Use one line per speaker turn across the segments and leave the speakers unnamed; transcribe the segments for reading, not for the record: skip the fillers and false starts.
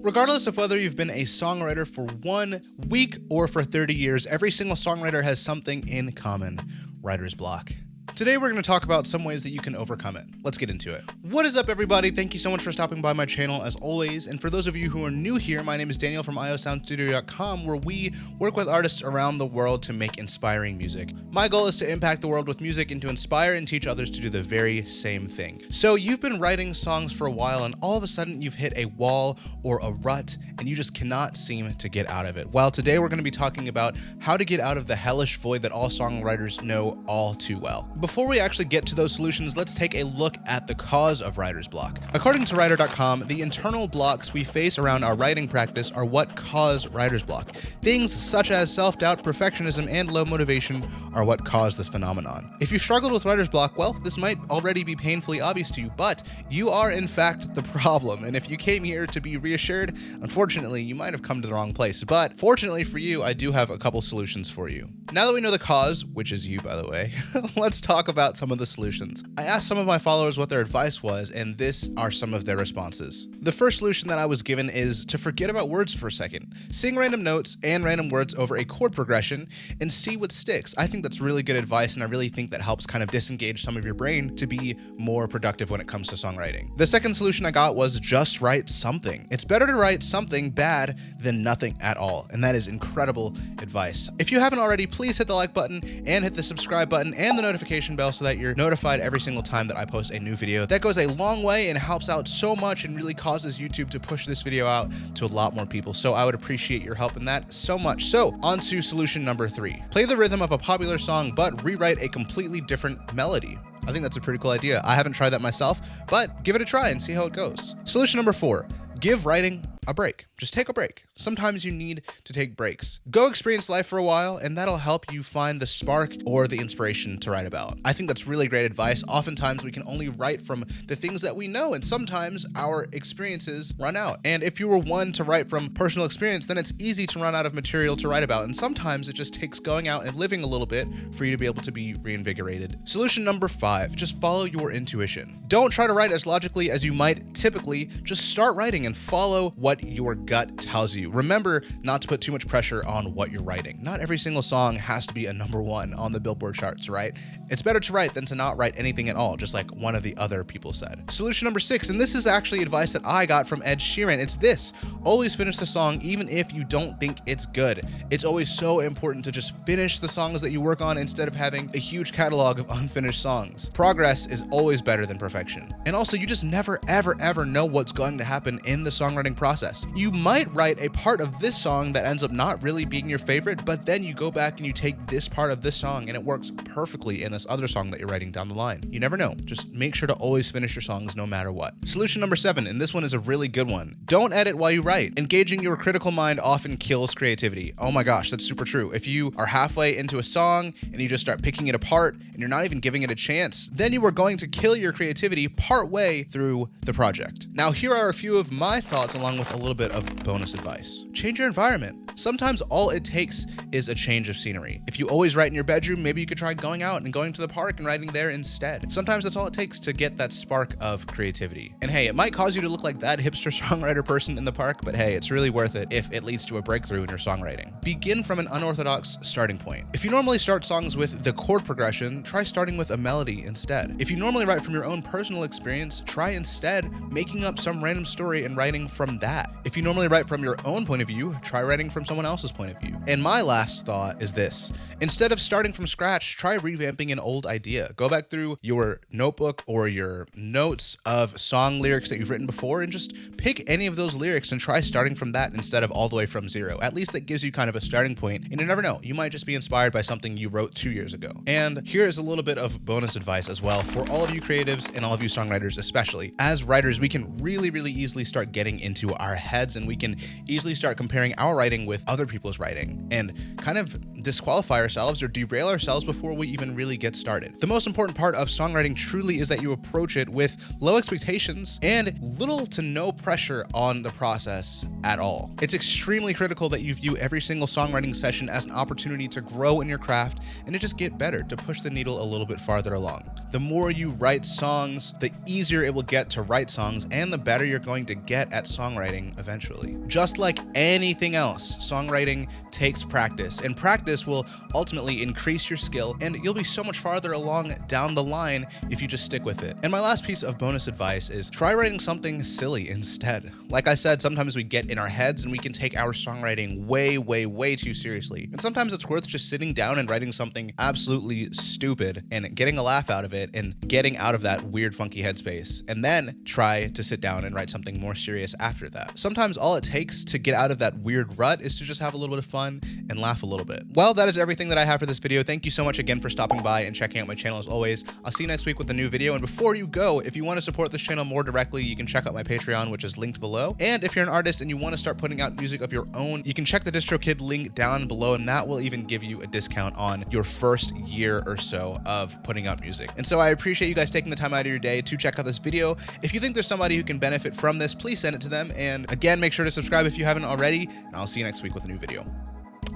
Regardless of whether you've been a songwriter for 1 week or for 30 years, every single songwriter has something in common: writer's block. Today we're going to talk about some ways that you can overcome it. Let's get into it. What is up, everybody? Thank you so much for stopping by my channel as always. And for those of you who are new here, my name is Daniel from iosoundstudio.com, where we work with artists around the world to make inspiring music. My goal is to impact the world with music and to inspire and teach others to do the very same thing. So you've been writing songs for a while and all of a sudden you've hit a wall or a rut and you just cannot seem to get out of it. Well, today we're going to be talking about how to get out of the hellish void that all songwriters know all too well. Before we actually get to those solutions, let's take a look at the cause of writer's block. According to writer.com, the internal blocks we face around our writing practice are what cause writer's block. Things such as self-doubt, perfectionism, and low motivation are what cause this phenomenon. If you've struggled with writer's block, well, this might already be painfully obvious to you, but you are in fact the problem. And if you came here to be reassured, unfortunately, you might have come to the wrong place. But fortunately for you, I do have a couple solutions for you. Now that we know the cause, which is you, by the way, let's talk about some of the solutions. I asked some of my followers what their advice was, and this are some of their responses. The first solution that I was given is to forget about words for a second. Sing random notes and random words over a chord progression and see what sticks. I think that's really good advice, and I really think that helps kind of disengage some of your brain to be more productive when it comes to songwriting. The second solution I got was just write something. It's better to write something bad than nothing at all, and that is incredible advice. If you haven't already, please hit the like button and hit the subscribe button and the notification bell so that you're notified every single time that I post a new video. That goes a long way and helps out so much and really causes YouTube to push this video out to a lot more people. So I would appreciate your help in that so much. So on to solution number 3. Play the rhythm of a popular song, but rewrite a completely different melody. I think that's a pretty cool idea. I haven't tried that myself, but give it a try and see how it goes. Solution number 4. Give writing a break. Just take a break. Sometimes you need to take breaks. Go experience life for a while, and that'll help you find the spark or the inspiration to write about. I think that's really great advice. Oftentimes we can only write from the things that we know, and sometimes our experiences run out. And if you were one to write from personal experience, then it's easy to run out of material to write about. And sometimes it just takes going out and living a little bit for you to be able to be reinvigorated. Solution number 5, just follow your intuition. Don't try to write as logically as you might typically. Just start writing and follow what your gut tells you. Remember not to put too much pressure on what you're writing. Not every single song has to be a #1 on the Billboard charts, right? It's better to write than to not write anything at all, just like one of the other people said. Solution number 6, and this is actually advice that I got from Ed Sheeran. It's this: always finish the song even if you don't think it's good. It's always so important to just finish the songs that you work on instead of having a huge catalog of unfinished songs. Progress is always better than perfection. And also, you just never, ever know what's going to happen in the songwriting process. You might write a part of this song that ends up not really being your favorite, but then you go back and you take this part of this song and it works perfectly in this other song that you're writing down the line. You never know. Just make sure to always finish your songs no matter what. Solution number 7, and this one is a really good one. Don't edit while you write. Engaging your critical mind often kills creativity. Oh my gosh, that's super true. If you are halfway into a song and you just start picking it apart and you're not even giving it a chance, then you are going to kill your creativity part way through the project. Now, here are a few of my thoughts along with a little bit of bonus advice. Change your environment. Sometimes all it takes is a change of scenery. If you always write in your bedroom, maybe you could try going out and going to the park and writing there instead. Sometimes that's all it takes to get that spark of creativity. And hey, it might cause you to look like that hipster songwriter person in the park, but hey, it's really worth it if it leads to a breakthrough in your songwriting. Begin from an unorthodox starting point. If you normally start songs with the chord progression, try starting with a melody instead. If you normally write from your own personal experience, try instead making up some random story and writing from that. If you normally write from your own point of view, try writing from someone else's point of view. And my last thought is this: instead of starting from scratch, try revamping an old idea. Go back through your notebook or your notes of song lyrics that you've written before and just pick any of those lyrics and try starting from that instead of all the way from zero. At least that gives you kind of a starting point, and you never know, you might just be inspired by something you wrote 2 years ago. And here is a little bit of bonus advice as well for all of you creatives and all of you songwriters especially. As writers, we can really easily start getting into our heads, and we can easily start comparing our writing with other people's writing and kind of disqualify ourselves or derail ourselves before we even really get started. The most important part of songwriting truly is that you approach it with low expectations and little to no pressure on the process at all. It's extremely critical that you view every single songwriting session as an opportunity to grow in your craft and to just get better, to push the needle a little bit farther along. The more you write songs, the easier it will get to write songs and the better you're going to get at songwriting eventually. Just like anything else, songwriting takes practice, and practice will ultimately increase your skill, and you'll be so much farther along down the line if you just stick with it. And my last piece of bonus advice is try writing something silly instead. Like I said, sometimes we get in our heads and we can take our songwriting way too seriously. And sometimes it's worth just sitting down and writing something absolutely stupid and getting a laugh out of it and getting out of that weird, funky headspace, and then try to sit down and write something more serious after that. Sometimes all it takes to get out of that weird rut is to just have a little bit of fun and laugh a little bit. Well, that is everything that I have for this video. Thank you so much again for stopping by and checking out my channel as always. I'll see you next week with a new video. And before you go, if you want to support this channel more directly, you can check out my Patreon, which is linked below. And if you're an artist and you want to start putting out music of your own, you can check the DistroKid link down below, and that will even give you a discount on your first year or so of putting out music. And so I appreciate you guys taking the time out of your day to check out this video. If you think there's somebody who can benefit from this, please send it to them. And again, make sure to subscribe if you haven't already, and I'll see you next week with a new video.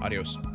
Adios.